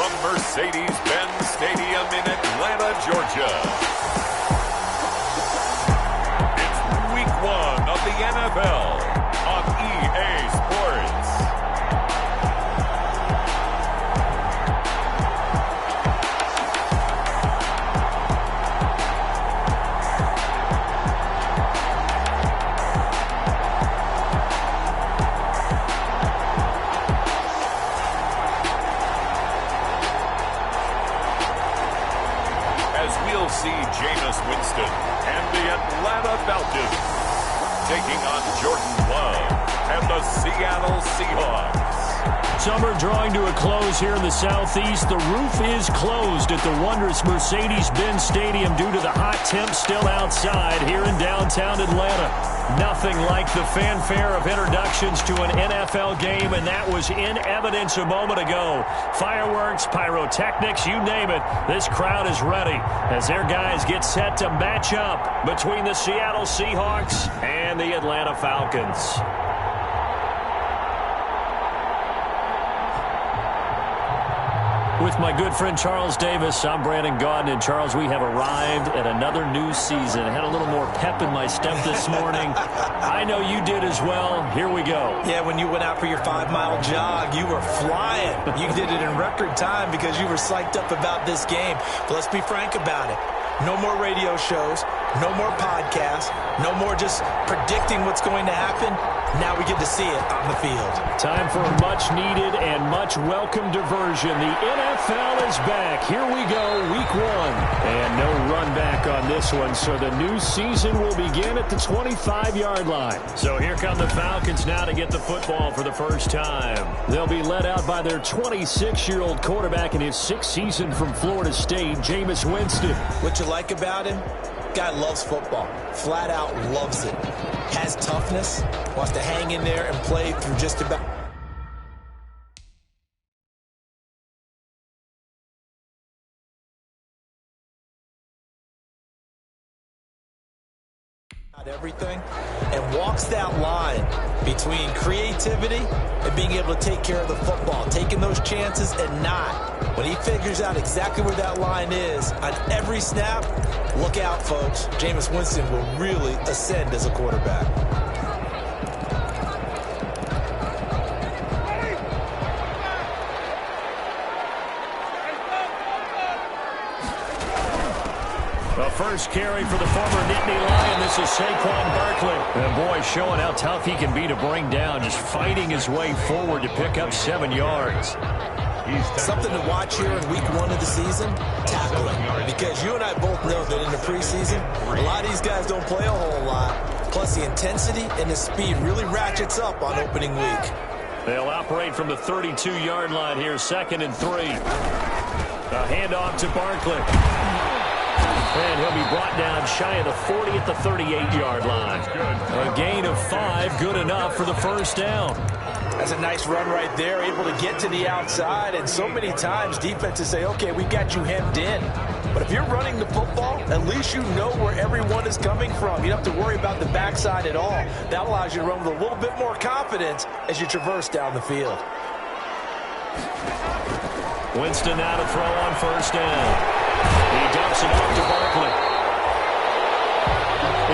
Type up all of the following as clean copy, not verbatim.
from Mercedes-Benz Stadium in Atlanta, Georgia. It's Week 1 of the NFL on EA Sports. See Jameis Winston and the Atlanta Falcons taking on Jordan Love and the Seattle Seahawks. Summer drawing to a close here in the Southeast. The roof is closed at the wondrous Mercedes-Benz Stadium due to the hot temps still outside here in downtown Atlanta. Nothing like the fanfare of introductions to an NFL game, and that was in evidence a moment ago. Fireworks, pyrotechnics, you name it. This crowd is ready as their guys get set to match up between the Seattle Seahawks and the Atlanta Falcons. With my good friend Charles Davis, I'm Brandon Gaudin. And Charles, we have arrived at another new season. I had a little more pep in my step this morning. I know you did as well. Here we go. Yeah, when you went out for your 5-mile jog, you were flying. You did it in record time because you were psyched up about this game. But let's be frank about it. No more radio shows, no more podcasts, no more just predicting what's going to happen. Now we get to see it on the field. Time for a much-needed and much-welcome diversion. The NFL is back. Here we go, Week 1. And no run back on this one, so the new season will begin at the 25-yard line. So here come the Falcons now to get the football for the first time. They'll be led out by their 26-year-old quarterback in his 6th season from Florida State, Jameis Winston. What you like about him? Guy loves football. Flat out loves it. Has toughness. Wants to hang in there and play through just about everything, and walks that line between creativity and being able to take care of the football, taking those chances and not. When he figures out exactly where that line is on every snap, look out, folks. Jameis Winston will really ascend as a quarterback. The first carry for the former Nittany Lion. This is Saquon Barkley. And boy, showing how tough he can be to bring down, just fighting his way forward to pick up 7 yards. Something to watch here in Week 1 of the season, tackling. Because you and I both know that in the preseason, a lot of these guys don't play a whole lot. Plus, the intensity and the speed really ratchets up on opening week. They'll operate from the 32-yard line here, 2nd and 3. A handoff to Barkley. And he'll be brought down shy of the 40 at the 38-yard line. A gain of 5, good enough for the first down. That's a nice run right there, able to get to the outside. And so many times defenses say, okay, we got you hemmed in. But if you're running the football, at least you know where everyone is coming from. You don't have to worry about the backside at all. That allows you to run with a little bit more confidence as you traverse down the field. Winston now to throw on first down. He dumps it off to Barkley.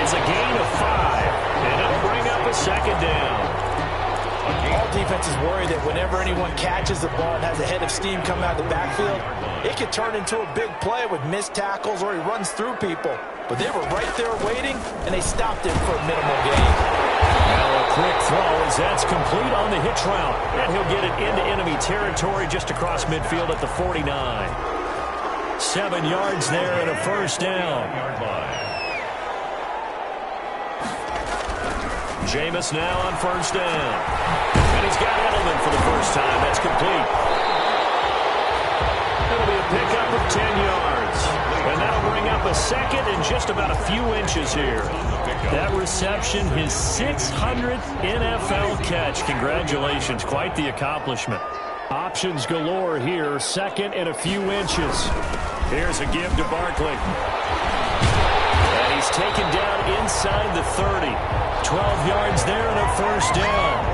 It's a gain of 5, and it'll bring up a 2nd down. All defenses worry that whenever anyone catches the ball and has a head of steam coming out of the backfield, it could turn into a big play with missed tackles or he runs through people. But they were right there waiting, and they stopped him for a minimal gain. Now a quick throw as that's complete on the hitch route. And he'll get it into enemy territory just across midfield at the 49. 7 yards there and a first down. Jameis now on first down. And he's got Edelman for the first time. That's complete. It'll be a pickup of 10 yards. And that'll bring up a 2nd and just about a few inches here. That reception, his 600th NFL catch. Congratulations. Quite the accomplishment. Options galore here. 2nd and a few inches. Here's a give to Barkley. And he's taken down inside the 30. 12 yards there and a first down.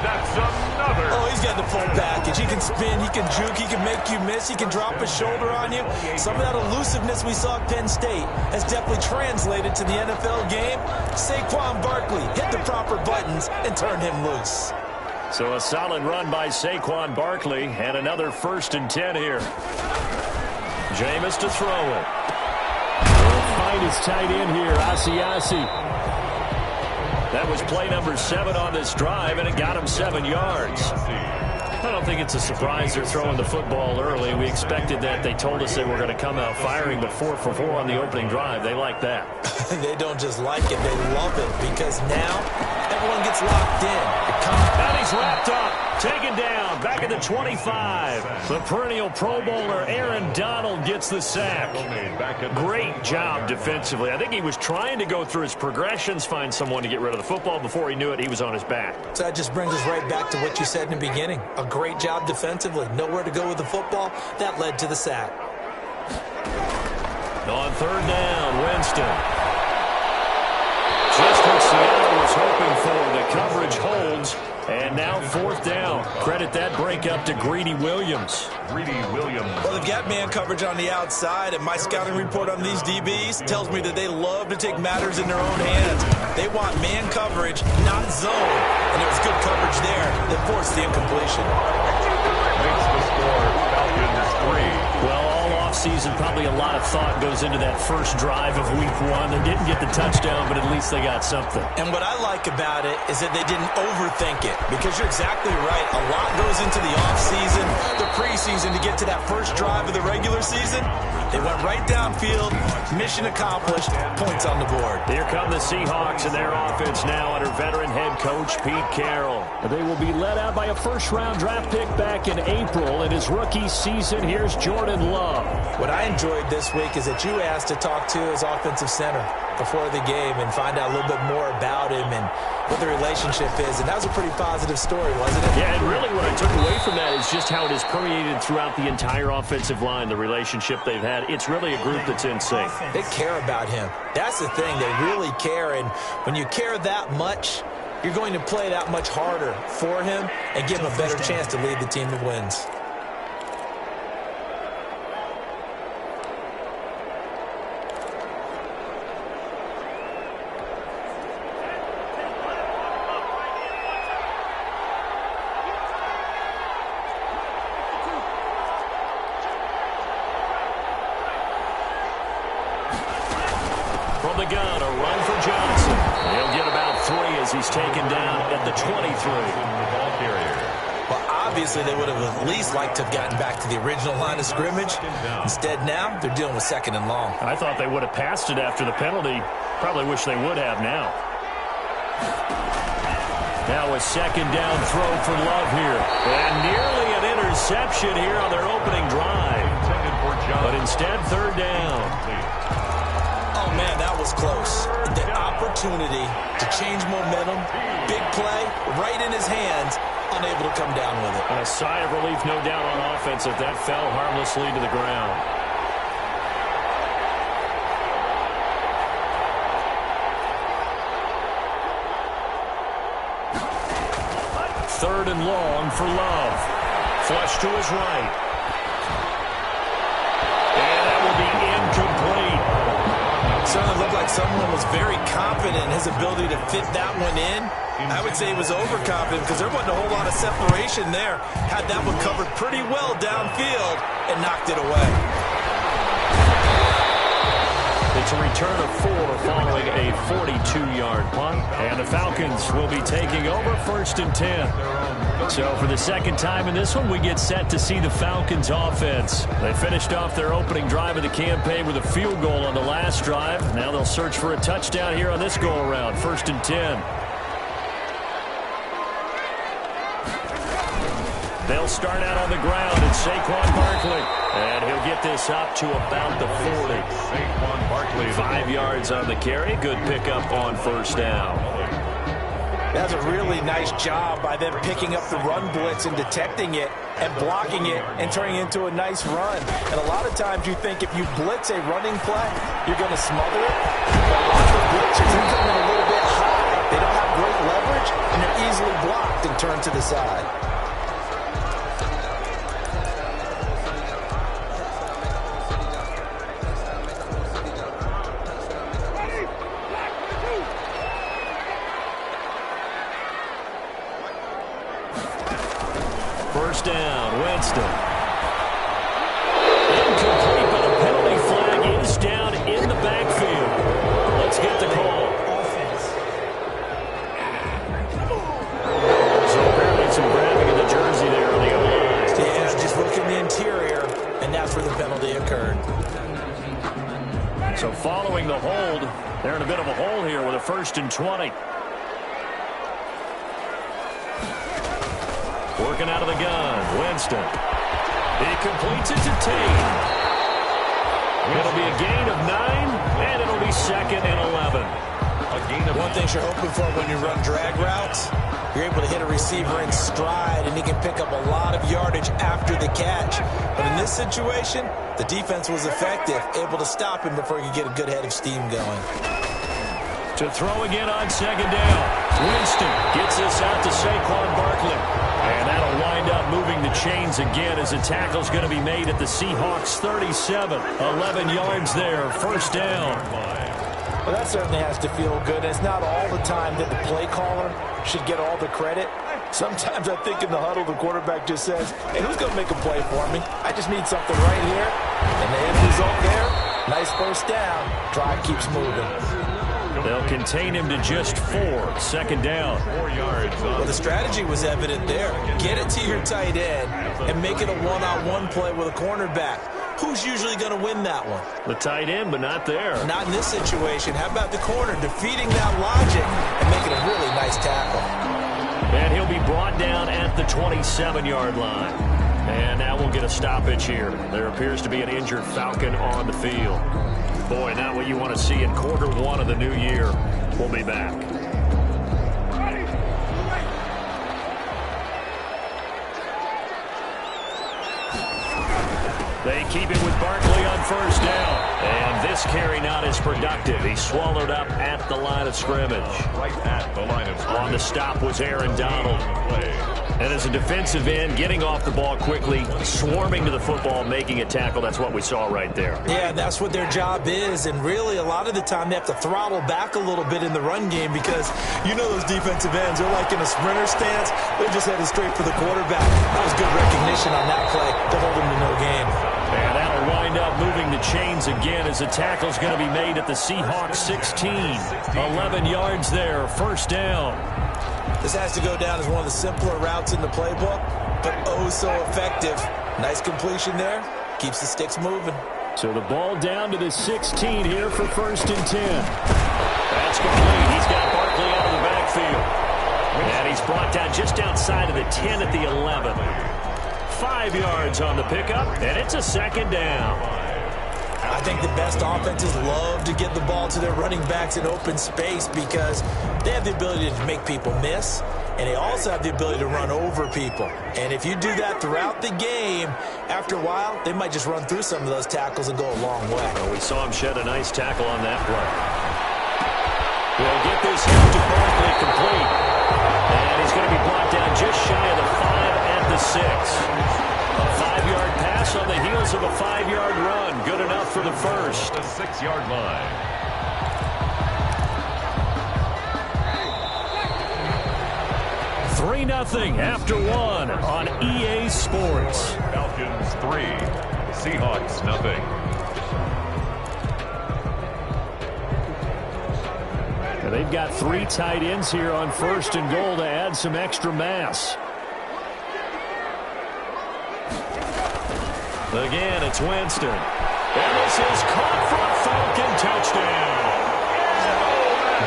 That's enough. another. Oh, he's got the full package. He can spin, he can juke, he can make you miss, he can drop his shoulder on you. Some of that elusiveness we saw at Penn State has definitely translated to the NFL game. Saquon Barkley hit the proper buttons and turned him loose. So a solid run by Saquon Barkley, and another 1st and 10 here. Jameis to throw it. He'll find his tight end here, Asiasi. That was play number 7 on this drive, and it got him 7 yards. I don't think it's a surprise they're throwing the football early. We expected that. They told us they were going to come out firing, but 4 for 4 on the opening drive. They like that. They don't just like it, they love it, because now everyone gets locked in. And he's wrapped up, taken down, back at the 25. The perennial Pro Bowler Aaron Donald gets the sack. Great job defensively. I think he was trying to go through his progressions, find someone to get rid of the football. Before he knew it, he was on his back. So that just brings us right back to what you said in the beginning. A great job defensively. Nowhere to go with the football. That led to the sack. On 3rd down, Winston. Just what Seattle was hoping for. The coverage holds. And now 4th down. Credit that breakup to Greedy Williams. Well, they've got man coverage on the outside, and my scouting report on these DBs tells me that they love to take matters in their own hands. They want man coverage, not zone. And there was good coverage there that forced the incompletion. Makes the score Falcons 3. Well, all offseason, probably a lot of thought goes into that first drive of week 1. They didn't get the touchdown, but at least they got something. And what I like about it is that they didn't overthink it, because you're exactly right. A lot goes into the offseason, the preseason to get to that first drive of the regular season. They went right downfield, mission accomplished, points on the board. Here come the Seahawks and their offense now under veteran head coach Pete Carroll. They will be led out by a first-round draft pick back in April in his rookie season. Here's Jordan Love. What I enjoyed this week is that you asked to talk to his offensive center before the game and find out a little bit more about him and what the relationship is. And that was a pretty positive story, wasn't it? Yeah, and really what I took away from that is just how it has permeated throughout the entire offensive line, the relationship they've had. It's really a group that's in sync. They care about him. That's the thing. They really care. And when you care that much, you're going to play that much harder for him and give him a better chance to lead the team that wins. From the gun, a run for Johnson. He'll get about 3 as he's taken down at the 23. Well, obviously they would have at least liked to have gotten back to the original line of scrimmage. Instead now, they're dealing with 2nd and long. I thought they would have passed it after the penalty. Probably wish they would have now. Now a 2nd down throw for Love here. And nearly an interception here on their opening drive. But instead, 3rd down. Oh, man, that was close. The opportunity to change momentum, big play, right in his hands, unable to come down with it. And a sigh of relief, no doubt, on offense if that fell harmlessly to the ground. Third and long for Love. Flush to his right. And that will be incomplete. Certainly looked like someone was very confident in his ability to fit that one in. I would say he was overconfident because there wasn't a whole lot of separation there. Had that one covered pretty well downfield and knocked it away. It's a return of 4 following a 42-yard punt. And the Falcons will be taking over 1st and 10. So for the 2nd time in this one, we get set to see the Falcons offense. They finished off their opening drive of the campaign with a field goal on the last drive. Now they'll search for a touchdown here on this go-around. 1st and 10. They'll start out on the ground. It's Saquon Barkley. And he'll get this up to about the 40. Saquon Barkley. 5 yards on the carry. Good pickup on 1st down. That's a really nice job by them picking up the run blitz and detecting it and blocking it and turning it into a nice run. And a lot of times you think if you blitz a running play, you're going to smother it. But a lot of the blitzers are coming a little bit high. They don't have great leverage, and they're easily blocked and turned to the side. down. Winston. Incomplete, but a penalty flag is down in the backfield. Let's get the call. So apparently some grabbing of the jersey there on the O-line. Yeah, just look in the interior, and that's where the penalty occurred. So following the hold, they're in a bit of a hole here with a 1st and 20. Working out of the gun, Winston. He completes it to Tate. It'll be a gain of 9, and it'll be 2nd and 11. One thing you're hoping for when you run drag routes, you're able to hit a receiver in stride, and he can pick up a lot of yardage after the catch. But in this situation, the defense was effective, able to stop him before he could get a good head of steam going. To throw again on 2nd down. Winston gets this out to Saquon Barkley. And that'll wind up moving the chains again as the tackle's going to be made at the Seahawks 37. 11 yards there, 1st down. Well, that certainly has to feel good. It's not all the time that the play caller should get all the credit. Sometimes I think in the huddle, the quarterback just says, hey, who's going to make a play for me? I just need something right here. And the end result there, nice 1st down. Drive keeps moving. They'll contain him to just 4. 2nd down. 4 yards. Well, the strategy was evident there. Get it to your tight end and make it a one-on-one play with a cornerback. Who's usually going to win that one? The tight end, but not there. Not in this situation. How about the corner defeating that logic and making a really nice tackle? And he'll be brought down at the 27-yard line. And now we'll get a stoppage here. There appears to be an injured Falcon on the field. Boy, not what you want to see in Q1 of the new year. We'll be back. They keep it with Barkley on 1st down. And this carry not as productive. He swallowed up at the line of scrimmage. Right at the line of scrimmage. On the stop was Aaron Donald. And as a defensive end, getting off the ball quickly, swarming to the football, making a tackle, that's what we saw right there. Yeah, that's what their job is. And really, a lot of the time, they have to throttle back a little bit in the run game because you know those defensive ends, they're like in a sprinter stance. They're just headed straight for the quarterback. That was good recognition on that play to hold him to no gain. And that'll wind up moving the chains again as the tackle's going to be made at the Seahawks 16. 11 yards there, 1st down. This has to go down as one of the simpler routes in the playbook, but oh so effective. Nice completion there. Keeps the sticks moving. So the ball down to the 16 here for 1st and 10. That's complete. He's got Barkley out of the backfield. And he's brought down just outside of the 10 at the 11. 5 yards on the pickup, and it's a 2nd down. I think the best offenses love to get the ball to their running backs in open space because they have the ability to make people miss, and they also have the ability to run over people. And if you do that throughout the game, after a while, they might just run through some of those tackles and go a long way. Well, we saw him shed a nice tackle on that play. We'll get this out to Barkley complete. And he's going to be brought down just shy of the 5 at the 6. A 5-yard pass on the heels of a 5-yard run. Good enough for the 1st. The 6-yard line. 3-0 after 1 on EA Sports. Falcons 3, Seahawks 0. And they've got 3 tight ends here on 1st and goal to add some extra mass. Again, it's Winston. And this is caught for a Falcon touchdown.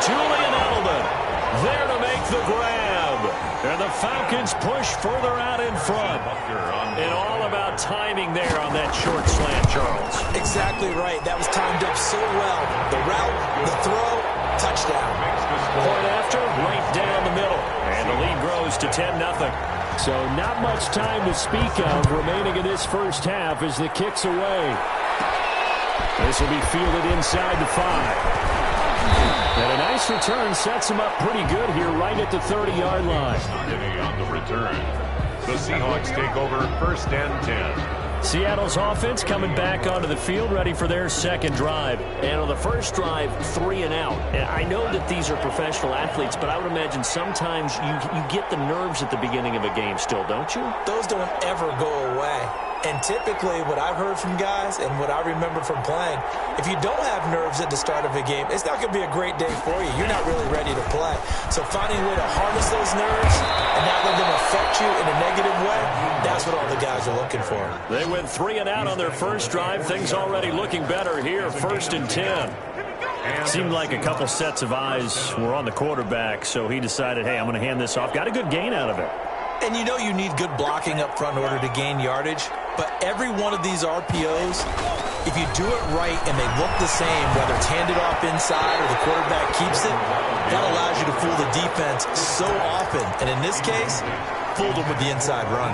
Julian Edelman there to make the grab. And the Falcons push further out in front. And all about timing there on that short slant, Charles. Exactly right. That was timed up so well. The route, the throw, touchdown. Point after, right down the middle. And the lead grows to 10-0. So not much time to speak of remaining in this 1st half as the kick's away. This will be fielded inside the 5. And a nice return sets him up pretty good here right at the 30-yard line. On the return. The Seahawks take over 1st and 10. Seattle's offense coming back onto the field, ready for their second drive. And on the first drive, 3 and out. And I know that these are professional athletes, but I would imagine sometimes you get the nerves at the beginning of a game still, don't you? Those don't ever go away. And typically what I've heard from guys and what I remember from playing, if you don't have nerves at the start of a game, it's not going to be a great day for you. You're not really ready to play. So finding a way to harness those nerves and not let them affect you in a negative way, that's what all the guys are looking for. They went 3 and out on their first drive. Things already looking better here, 1st and 10. Seemed like a couple sets of eyes were on the quarterback, so he decided, hey, I'm going to hand this off. Got a good gain out of it. And you know you need good blocking up front in order to gain yardage. But every one of these RPOs, if you do it right and they look the same, whether it's handed off inside or the quarterback keeps it, that allows you to fool the defense so often. And in this case, fooled him with the inside run.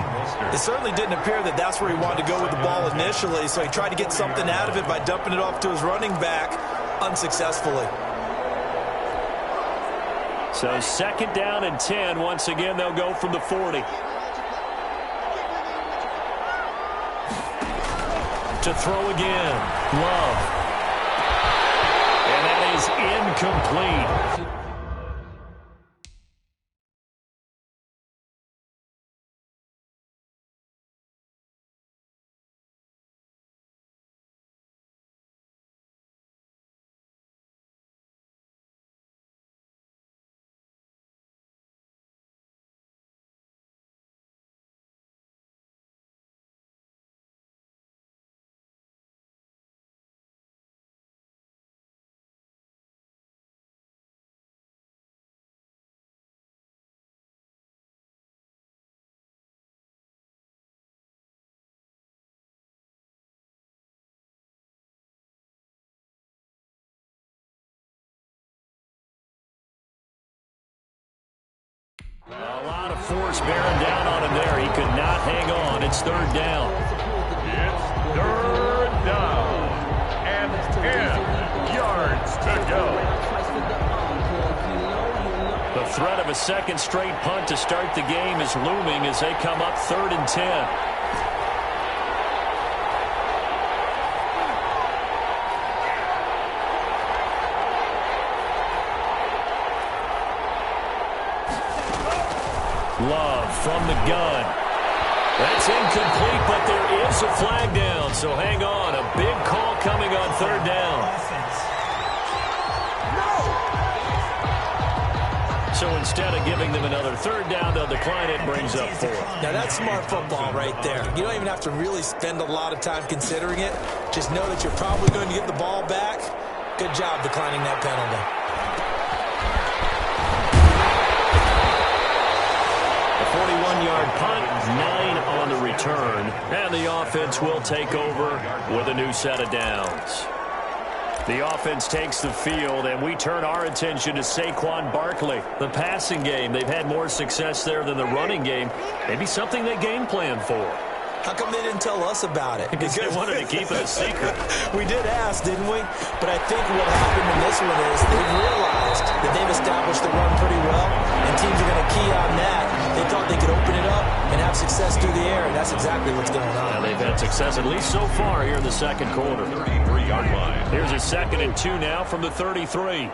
It certainly didn't appear that that's where he wanted to go with the ball initially, so he tried to get something out of it by dumping it off to his running back unsuccessfully. So 2nd down and 10. Once again, they'll go from the 40. To throw again. Love. And that is incomplete. A lot of force bearing down on him there. He could not hang on. It's 3rd down. It's 3rd down and 10 yards to go. The threat of a second straight punt to start the game is looming as they come up 3rd and 10. Love from the gun. That's incomplete, but there is a flag down, so hang on. A big call coming on 3rd down. So instead of giving them another 3rd down, they'll decline it, brings up 4. Now that's smart football right there. You don't even have to really spend a lot of time considering it. Just know that you're probably going to get the ball back. Good job declining that penalty. 41-yard punt, 9 on the return, and the offense will take over with a new set of downs. The offense takes the field, and we turn our attention to Saquon Barkley. The passing game, they've had more success there than the running game. Maybe something they game plan for. How come they didn't tell us about it? Because they wanted to keep it a secret. We did ask, didn't we? But I think what happened in this one is they've realized that they've established the run pretty well, and teams are going to key on that. They thought they could open it up and have success through the air, and that's exactly what's going on. Yeah, they've had success, at least so far, here in the second quarter. 33-yard line. Here's a 2nd and 2 now from the 33.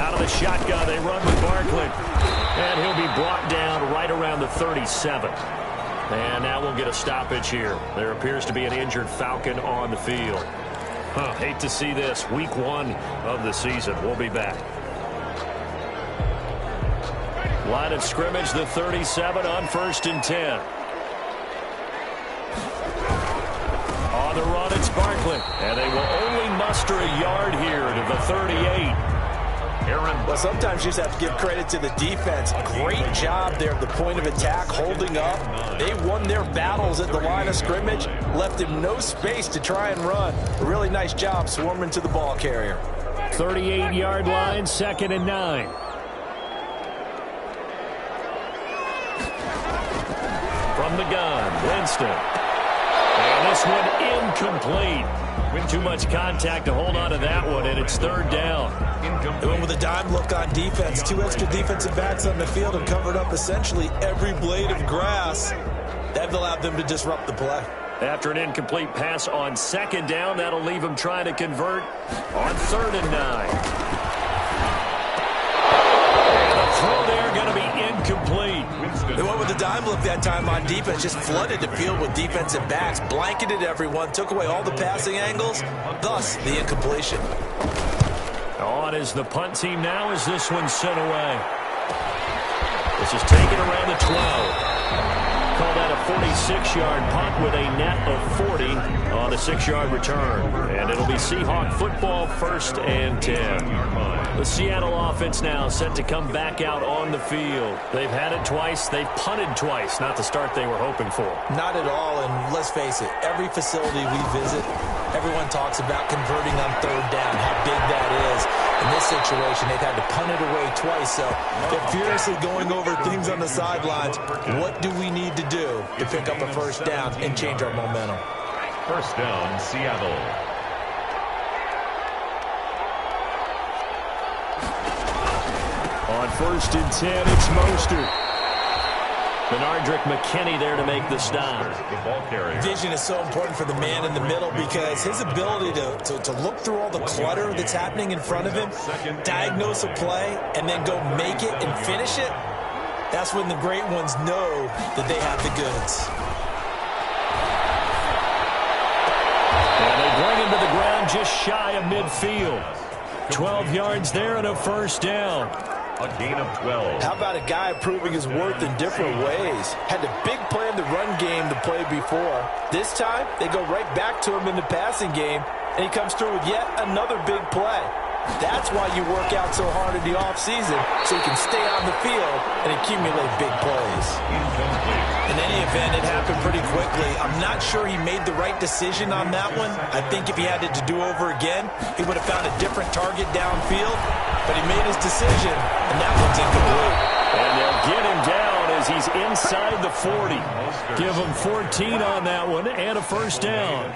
Out of the shotgun, they run with Barkley. And he'll be brought down right around the 37. And now we'll get a stoppage here. There appears to be an injured Falcon on the field. Hate to see this. Week 1 of the season. We'll be back. Line of scrimmage, the 37 on 1st and 10. On the run, it's Barkley. And they will only muster a yard here to the 38. Well, sometimes you just have to give credit to the defense. Great job there at the point of attack, holding up. They won their battles at the line of scrimmage, left him no space to try and run. A really nice job swarming to the ball carrier. 38-yard line, 2nd and 9. From the gun, Winston. And this one incomplete. With too much contact to hold on to that one, and it's 3rd down. They went with a dime look on defense. 2 extra defensive backs on the field and covered up essentially every blade of grass. That allowed them to disrupt the play. After an incomplete pass on second down, that'll leave them trying to convert on 3rd and 9. And the throw there going to be incomplete. They went with the dime look that time on defense, just flooded the field with defensive backs, blanketed everyone, took away all the passing angles, thus the incompletion. On is the punt team now as this one's sent away. This is taken around the 12. Call that a 46-yard punt with a net of 40 on the 6-yard return. And it'll be Seahawk football, 1st and 10. The Seattle offense now set to come back out on the field. They've had it twice. They've punted twice. Not the start they were hoping for. Not at all, and let's face it, every facility we visit, everyone talks about converting on 3rd down, how big that is. In this situation, they've had to punt it away twice, so they're furiously going over things on the sidelines. What do we need to do to pick up a 1st down and change our momentum? 1st down, Seattle. On 1st and 10, it's Mostert. Benardrick McKinney there to make the stop. Vision is so important for the man in the middle because his ability to look through all the clutter that's happening in front of him, diagnose a play, and then go make it and finish it, that's when the great ones know that they have the goods. And they bring him to the ground just shy of midfield. 12 yards there and a 1st down. A gain of 12. How about a guy proving his worth in different ways? Had a big plan to run game to play before. This time, they go right back to him in the passing game, and he comes through with yet another big play. That's why you work out so hard in the offseason, so you can stay on the field and accumulate big plays. In any event, it happened pretty quickly. I'm not sure he made the right decision on that one. I think if he had it to do over again, he would have found a different target downfield, but he made his decision, and that one's incomplete. And they'll get him down as he's inside the 40. Give him 14 on that one and a 1st down.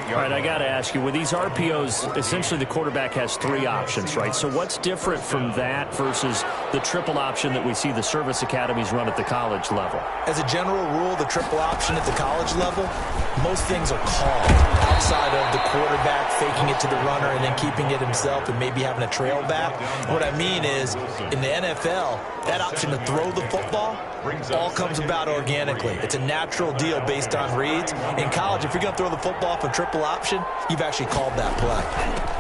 All right, I got to ask you, with these RPOs, essentially the quarterback has 3 options, right? So what's different from that versus the triple option that we see the service academies run at the college level? As a general rule, the triple option at the college level, most things are called outside of the quarterback faking it to the runner and then keeping it himself and maybe having a trail back. What I mean is, in the NFL, that option to throw the football all comes about organically. It's a natural deal based on reads. In college, if you're going to throw the football for triple option, you've actually called that play.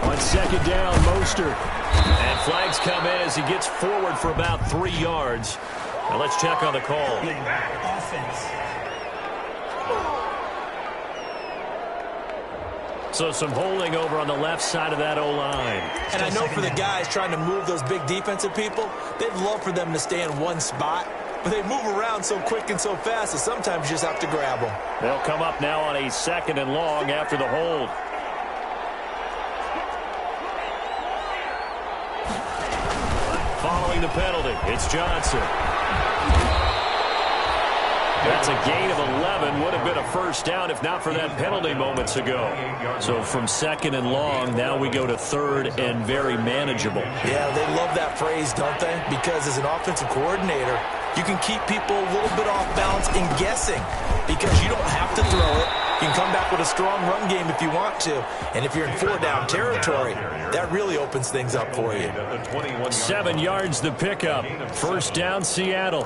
On 2nd down, Mostert. And flags come in as he gets forward for about 3 yards. Now let's check on the call. So some holding over on the left side of that O-line. And I know for the guys trying to move those big defensive people, they'd love for them to stay in one spot. But they move around so quick and so fast that sometimes you just have to grab them. They'll come up now on a 2nd and long after the hold. Following the penalty, it's Johnson. That's a gain of 11. Would have been a 1st down if not for that penalty moments ago. So from 2nd and long, now we go to 3rd and very manageable. Yeah, they love that phrase, don't they? Because as an offensive coordinator, you can keep people a little bit off balance and guessing because you don't have to throw it. You can come back with a strong run game if you want to. And if you're in 4-down territory, that really opens things up for you. 7 yards the pickup. 1st down, Seattle.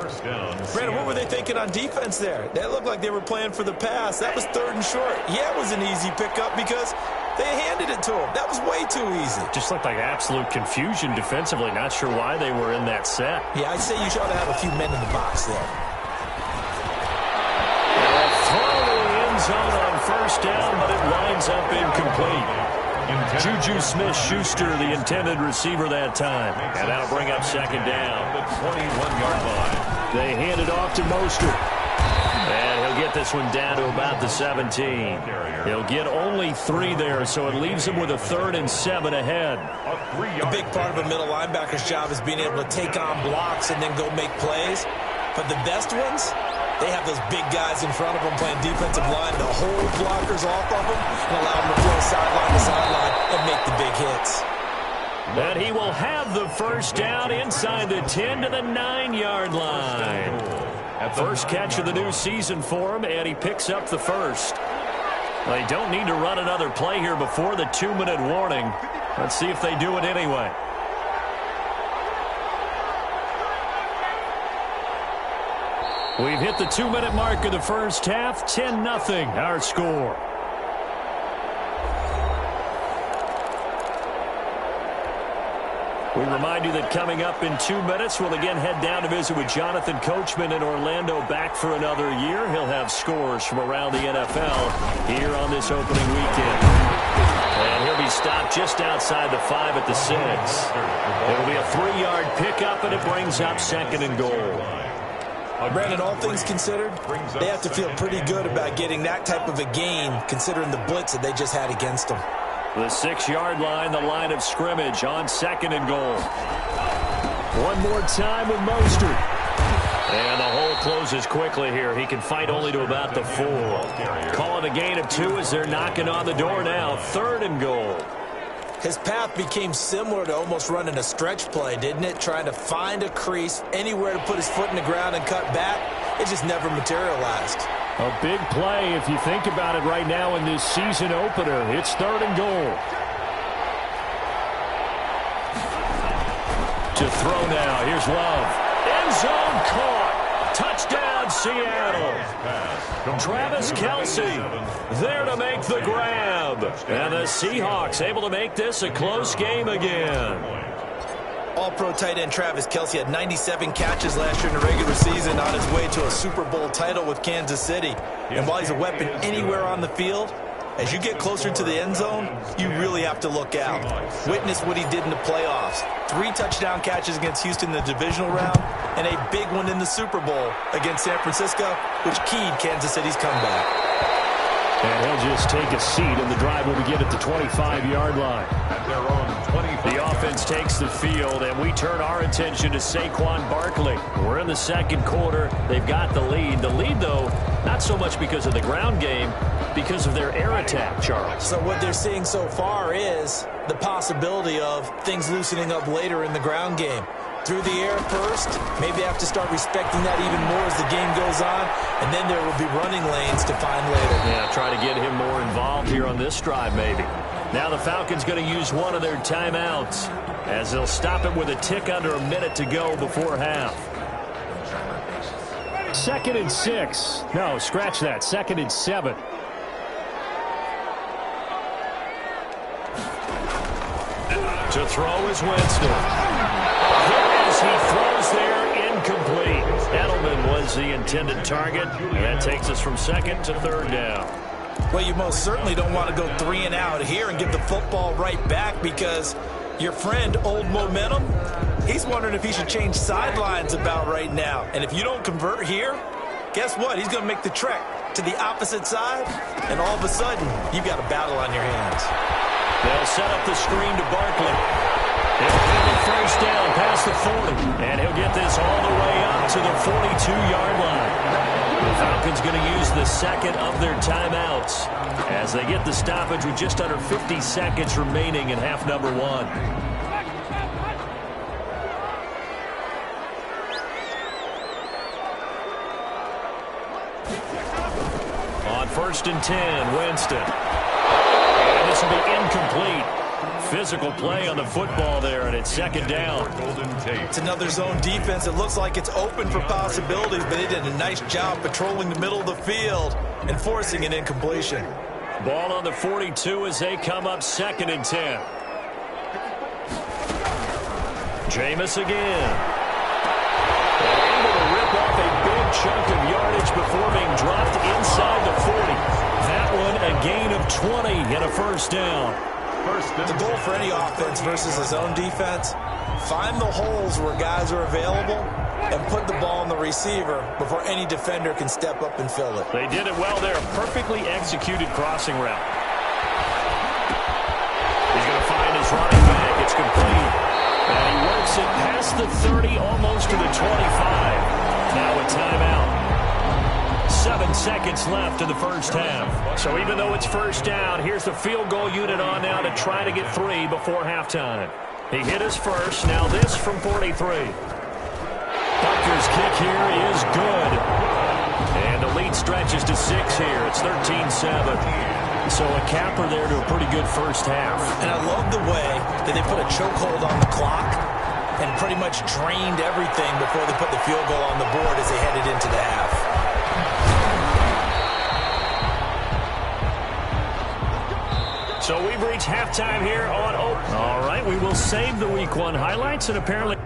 Brandon, what were they thinking on defense there? They looked like they were playing for the pass. That was 3rd and short. Yeah, it was an easy pickup because they handed it to him. That was way too easy. Just looked like absolute confusion defensively. Not sure why they were in that set. Yeah, I'd say you should have a few men in the box there. Zone on 1st down, but it lines up incomplete. Juju Smith-Schuster, the intended receiver that time. And that'll bring up 2nd down. The 21-yard line. They hand it off to Mostert. And he'll get this one down to about the 17. He'll get only 3 there, so it leaves him with a 3rd and 7 ahead. A big part of a middle linebacker's job is being able to take on blocks and then go make plays. But the best ones, they have those big guys in front of them playing defensive line to hold blockers off of them and allow them to flow sideline to sideline and make the big hits. And he will have the 1st down inside the 10 to the 9-yard line. First catch of the new season for him, and he picks up the first. They don't need to run another play here before the 2-minute warning. Let's see if they do it anyway. We've hit the 2-minute mark of the first half. 10-0 our score. We remind you that coming up in 2 minutes, we'll again head down to visit with Jonathan Coachman in Orlando, back for another year. He'll have scores from around the NFL here on this opening weekend. And he'll be stopped just outside the 5 at the 6. It'll be a 3-yard pickup, and it brings up 2nd and goal. Brandon, all things considered, they have to feel pretty good about getting that type of a gain, considering the blitz that they just had against them. The 6-yard line, the line of scrimmage on 2nd and goal. One more time with Mostert. And the hole closes quickly here. He can fight only to about the 4. Call it a gain of 2 as they're knocking on the door now. 3rd and goal. His path became similar to almost running a stretch play, didn't it? Trying to find a crease, anywhere to put his foot in the ground and cut back. It just never materialized. A big play if you think about it right now in this season opener. It's 3rd and goal. To throw now. Here's Love. End zone caught. Touchdown, Seattle. Travis Kelce there to make the grab. And the Seahawks able to make this a close game again. All-pro tight end Travis Kelce had 97 catches last year in the regular season on his way to a Super Bowl title with Kansas City. And while he's a weapon anywhere on the field, as you get closer to the end zone, you really have to look out. Witness what he did in the playoffs. 3 touchdown catches against Houston in the divisional round, and a big one in the Super Bowl against San Francisco, which keyed Kansas City's comeback. And he'll just take a seat, and the drive will begin at the 25-yard line. The offense takes the field, and we turn our attention to Saquon Barkley. We're in the 2nd quarter. They've got the lead. The lead, though, not so much because of the ground game, because of their air attack, Charles. So what they're seeing so far is the possibility of things loosening up later in the ground game. Through the air first, maybe they have to start respecting that even more as the game goes on, and then there will be running lanes to find later. Yeah, try to get him more involved here on this drive, maybe. Now the Falcons going to use one of their timeouts as they'll stop it with a tick under a minute to go before half. 2nd and 6. No, scratch that. 2nd and 7. To throw is Winston. He throws there, incomplete. Edelman was the intended target, and that takes us from 2nd to 3rd down. Well, you most certainly don't want to go 3 and out here and give the football right back, because your friend, Old Momentum, he's wondering if he should change sidelines about right now. And if you don't convert here, guess what? He's going to make the trek to the opposite side, and all of a sudden, you've got a battle on your hands. They'll set up the screen to Barkley. He'll get the first down past the 40, and he'll get this all the way up to the 42-yard line. The Falcons going to use the 2nd of their timeouts as they get the stoppage with just under 50 seconds remaining in half number 1. On 1st and 10, Winston. And this will be incomplete. Physical play on the football there, and it's 2nd down. It's another zone defense. It looks like it's open for possibilities, but they did a nice job patrolling the middle of the field and forcing an incompletion. Ball on the 42 as they come up 2nd and 10. Jameis again. They're able to rip off a big chunk of yardage before being dropped inside the 40. That one a gain of 20 and a first down. The goal for any offense versus a zone defense, find the holes where guys are available and put the ball on the receiver before any defender can step up and fill it. They did it well there. Perfectly executed crossing route. He's going to find his running back. It's complete. And he works it past the 30, almost to the 25. Now a timeout. 7 seconds left in the first half. So even though it's first down, here's the field goal unit on now to try to get 3 before halftime. He hit his first. Now this from 43. Buckner's kick here is good. And the lead stretches to 6 here. It's 13-7. So a capper there to a pretty good first half. And I love the way that they put a chokehold on the clock and pretty much drained everything before they put the field goal on the board as they headed into the half. So we've reached halftime here on Oak. All right, we will save the Week 1 highlights, and apparently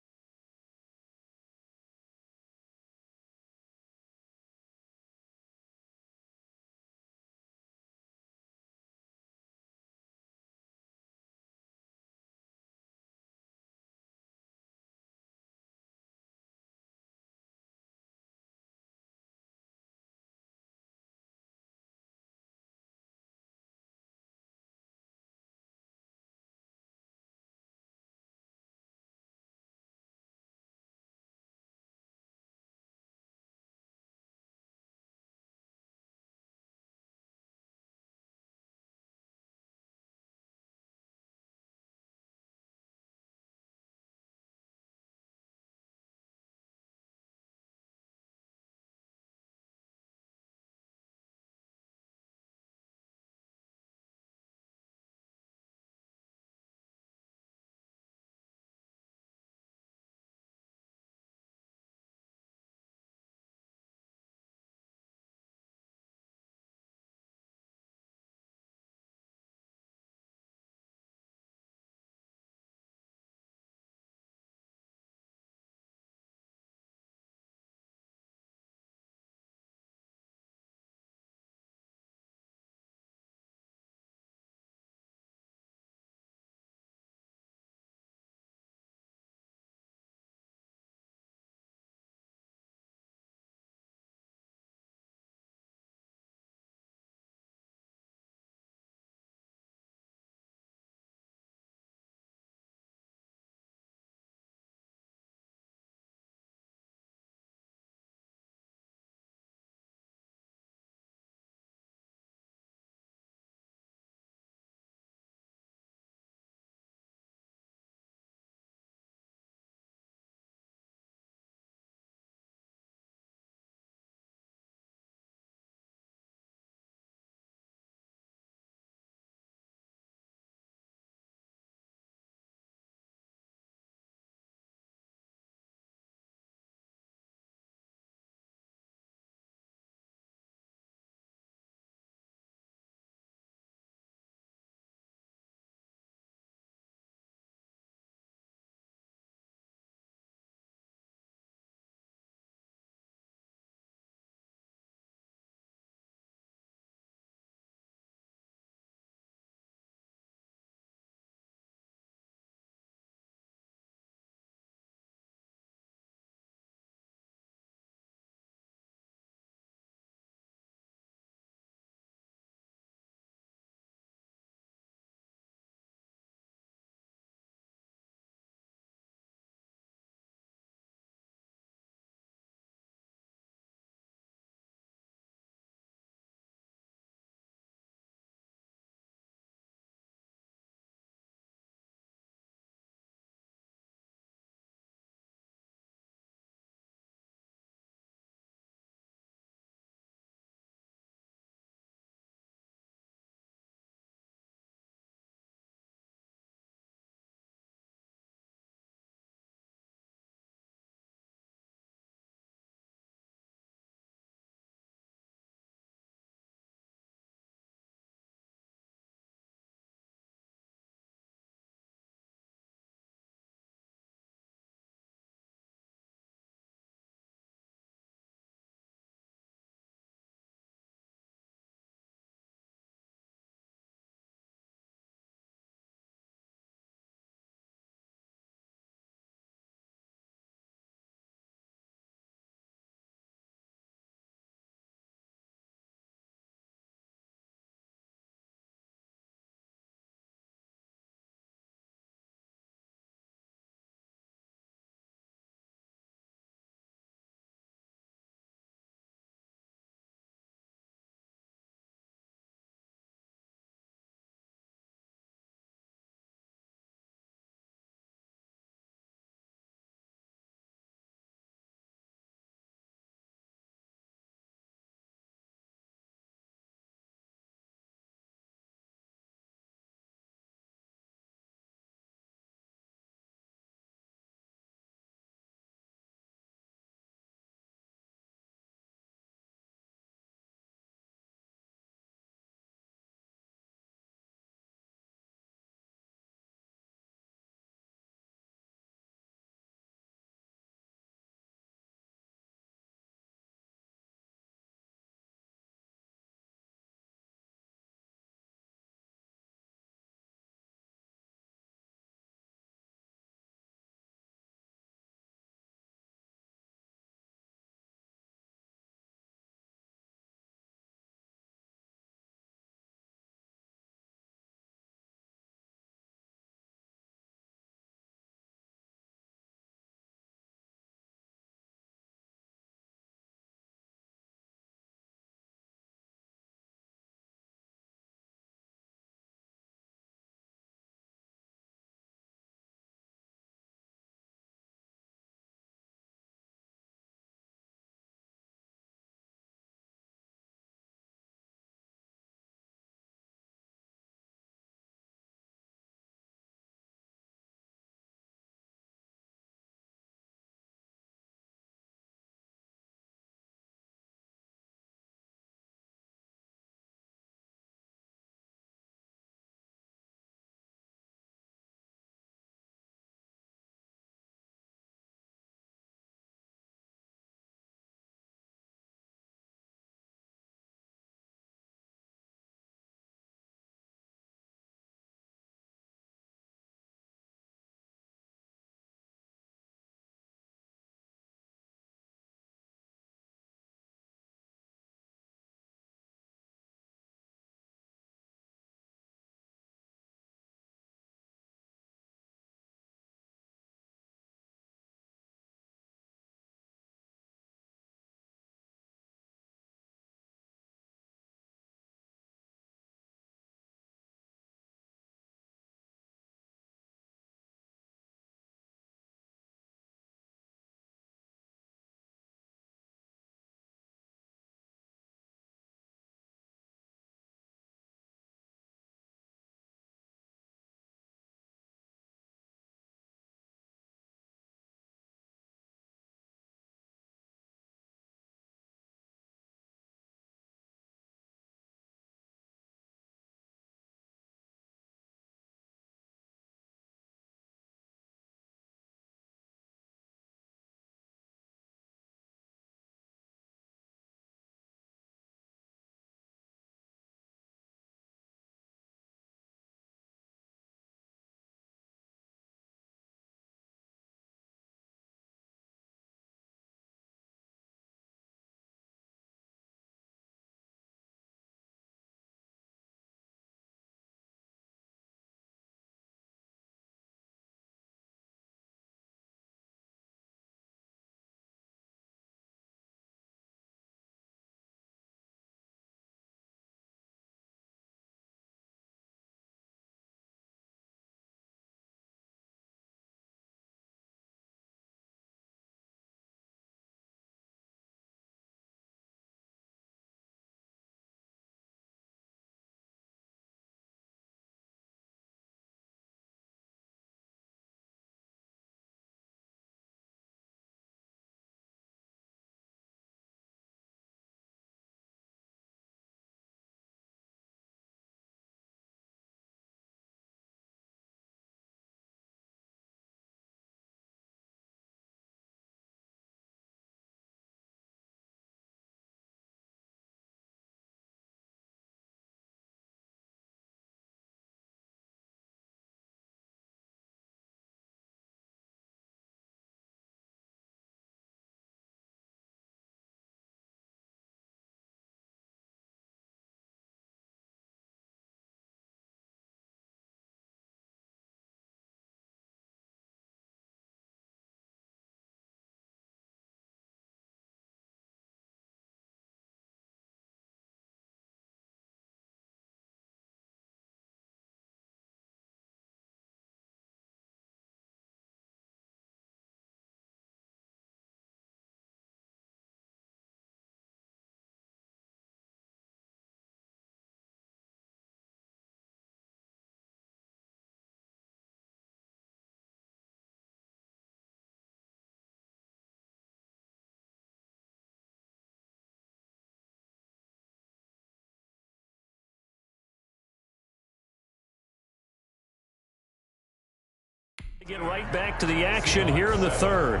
Get right back to the action here in the third.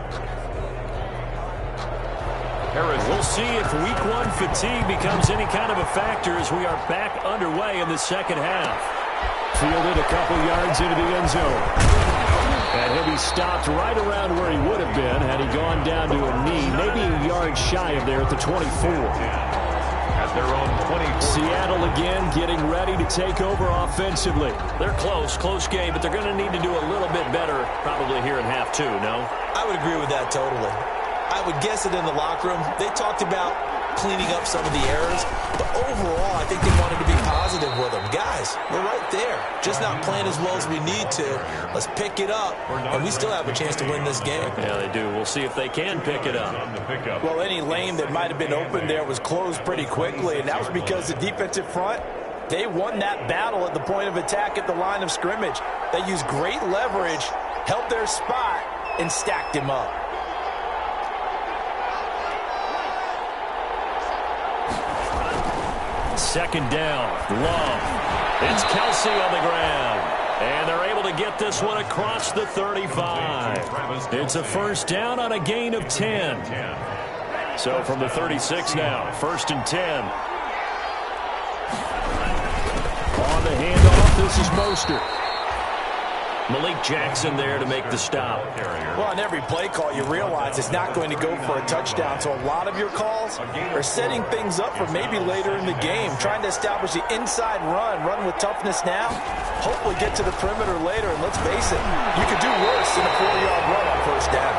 We'll see if week one fatigue becomes any kind of a factor as we are back underway in the second half. Fielded a couple yards into the end zone. And he'll be stopped right around where he would have been had he gone down to a knee, maybe a yard shy of there at the 24. At their own 24. Seattle again getting ready to take over offensively. They're close game, but they're going to need to do a little bit better probably here in half two, no? I would agree with that totally. I would guess it in the locker room. They talked about cleaning up some of the errors, but overall, I think they wanted to be positive with them. Guys, we're right there. Just not playing as well as we need to. Let's pick it up, and we still have a chance to win this game. Yeah, they do. We'll see if they can pick it up. Well, any lane that might have been open there was closed pretty quickly, and that was because the defensive front, they won that battle at the point of attack at the line of scrimmage. They used great leverage, held their spot, and stacked him up. Second down, Love. It's Kelsey on the ground. And they're able to get this one across the 35. It's a first down on a gain of 10. So from the 36 now, first and 10. On the handoff, this is Mostert. Malik Jackson there to make the stop. Well, on every play call, you realize it's not going to go for a touchdown. So a lot of your calls are setting things up for maybe later in the game, trying to establish the inside run with toughness now, hopefully get to the perimeter later. And let's face it, you could do worse than a 4-yard run on first down.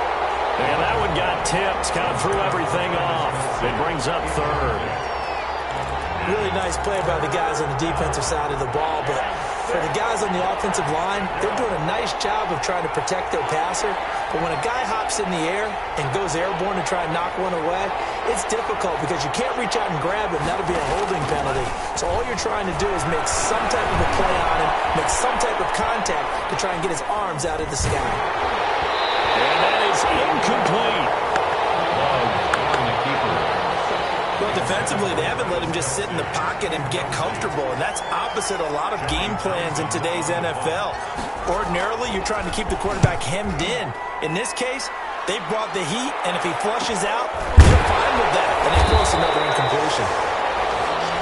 And that one got tipped, kind of threw everything off. It brings up third. Really nice play by the guys on the defensive side of the ball, but for the guys on the offensive line, they're doing a nice job of trying to protect their passer. But when a guy hops in the air and goes airborne to try and knock one away, it's difficult because you can't reach out and grab it, and that'll be a holding penalty. So all you're trying to do is make some type of a play on him, make some type of contact to try and get his arms out of the sky. And that is incomplete. Well, defensively, they haven't let him just sit in the pocket and get comfortable, and that's opposite a lot of game plans in today's NFL. Ordinarily, you're trying to keep the quarterback hemmed in. In this case, they brought the heat, and if he flushes out, they're fine with that, and they force another incompletion.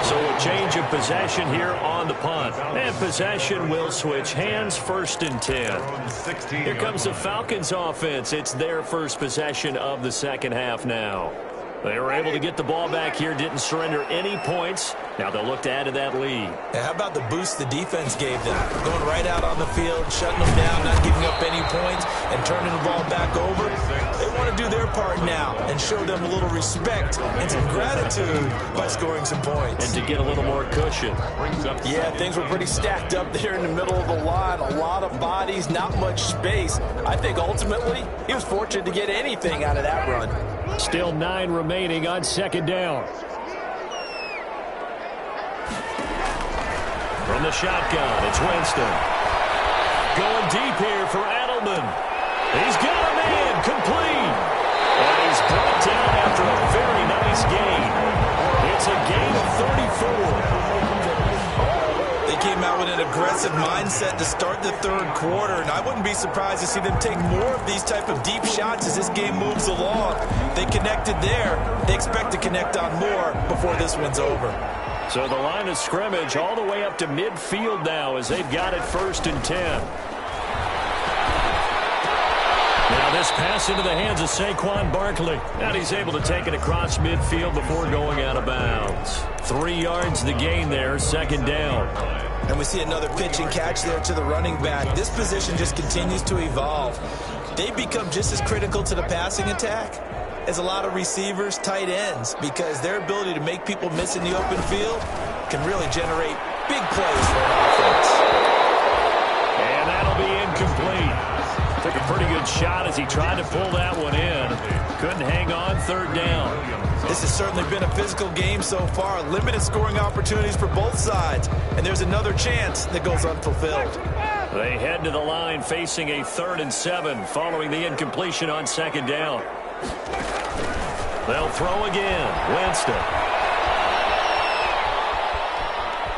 So a change of possession here on the punt. And possession will switch hands, first and 10. Here comes the Falcons offense. It's their first possession of the second half now. They were able to get the ball back here, didn't surrender any points. Now they'll look to add to that lead. And how about the boost the defense gave them? Going right out on the field, shutting them down, not giving up any points, and turning the ball back over. They want to do their part now and show them a little respect and some gratitude by scoring some points. And to get a little more cushion. Yeah, things were pretty stacked up there in the middle of the line. A lot of bodies, not much space. I think ultimately he was fortunate to get anything out of that run. Still 9 remaining on second down. From the shotgun, it's Winston. Going deep here for Edelman. He's got a man complete. And he's brought down after a very nice gain. It's a gain of 34. They came out with an aggressive mindset to start the third quarter, and I wouldn't be surprised to see them take more of these type of deep shots as this game moves along. They connected there. They expect to connect on more before this one's over. So the line of scrimmage all the way up to midfield now as they've got it first and 10. Now this pass into the hands of Saquon Barkley. And he's able to take it across midfield before going out of bounds. 3 yards the gain there, second down. And we see another pitch and catch there to the running back. This position just continues to evolve. They become just as critical to the passing attack as a lot of receivers, tight ends, because their ability to make people miss in the open field can really generate big plays for an offense. And that'll be incomplete. Took a pretty good shot as he tried to pull that one in. Couldn't hang on, third down. This has certainly been a physical game so far. Limited scoring opportunities for both sides. And there's another chance that goes unfulfilled. They head to the line facing a 3rd and 7 following the incompletion on second down. They'll throw again. Winston.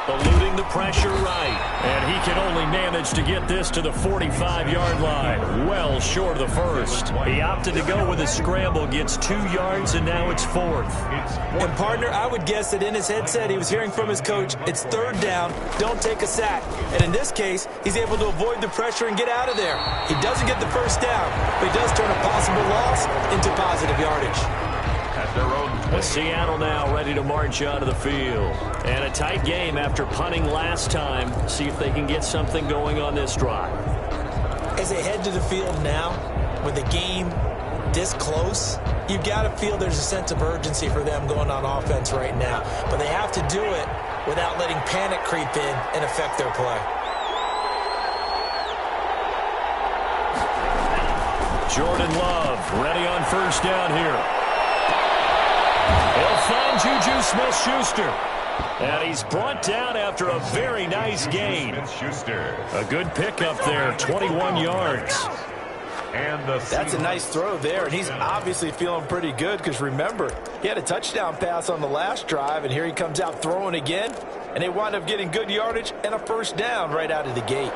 Eluding the pressure right. And he can only manage to get this to the 45-yard line. Well short of the first. He opted to go with a scramble, gets 2 yards, and now it's fourth. And, partner, I would guess that in his headset he was hearing from his coach, it's third down, don't take a sack. And in this case, he's able to avoid the pressure and get out of there. He doesn't get the first down, but he does turn a possible loss into positive yardage. At their own place. Seattle now ready to march onto the field. And a tight game after punting last time. See if they can get something going on this drive. As they head to the field now, with the game this close, you've got to feel there's a sense of urgency for them going on offense right now. But they have to do it without letting panic creep in and affect their play. Jordan Love ready on first down here. He'll find Juju Smith-Schuster. And he's brought down after a very nice gain. A good pickup there, 21 yards. And that's a nice throw there, and he's obviously feeling pretty good because, remember, he had a touchdown pass on the last drive, and here he comes out throwing again, and they wind up getting good yardage and a first down right out of the gate.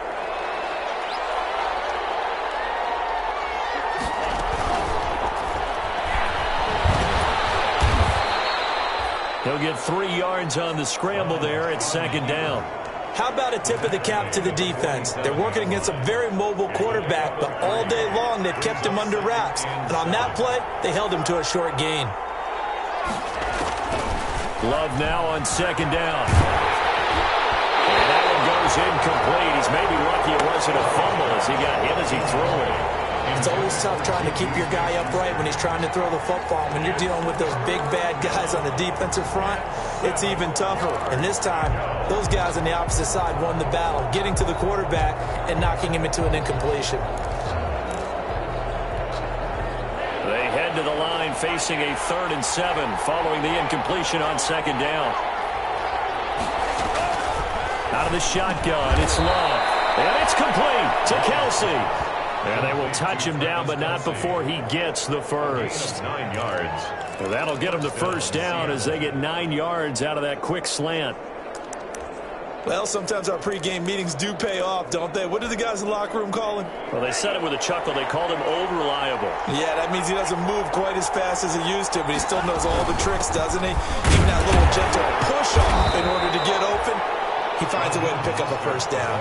He'll get 3 yards on the scramble there at second down. How about a tip of the cap to the defense? They're working against a very mobile quarterback, but all day long they've kept him under wraps. And on that play, they held him to a short gain. Love now on second down. And that one goes incomplete. He's maybe lucky it wasn't a fumble as he got hit as he threw it. It's always tough trying to keep your guy upright when he's trying to throw the football. When you're dealing with those big, bad guys on the defensive front, it's even tougher. And this time, those guys on the opposite side won the battle, getting to the quarterback and knocking him into an incompletion. They head to the line facing a 3rd and 7 following the incompletion on second down. Out of the shotgun, it's Love. And it's complete to Kelsey. And they will touch him down, but not before he gets the first. 9 yards. Well, that'll get him the first down as they get 9 yards out of that quick slant. Well, sometimes our pregame meetings do pay off, don't they? What do the guys in the locker room call him? Well, they said it with a chuckle. They called him Old Reliable. Yeah, that means he doesn't move quite as fast as he used to, but he still knows all the tricks, doesn't he? Even that little gentle push-off in order to get open, he finds a way to pick up a first down.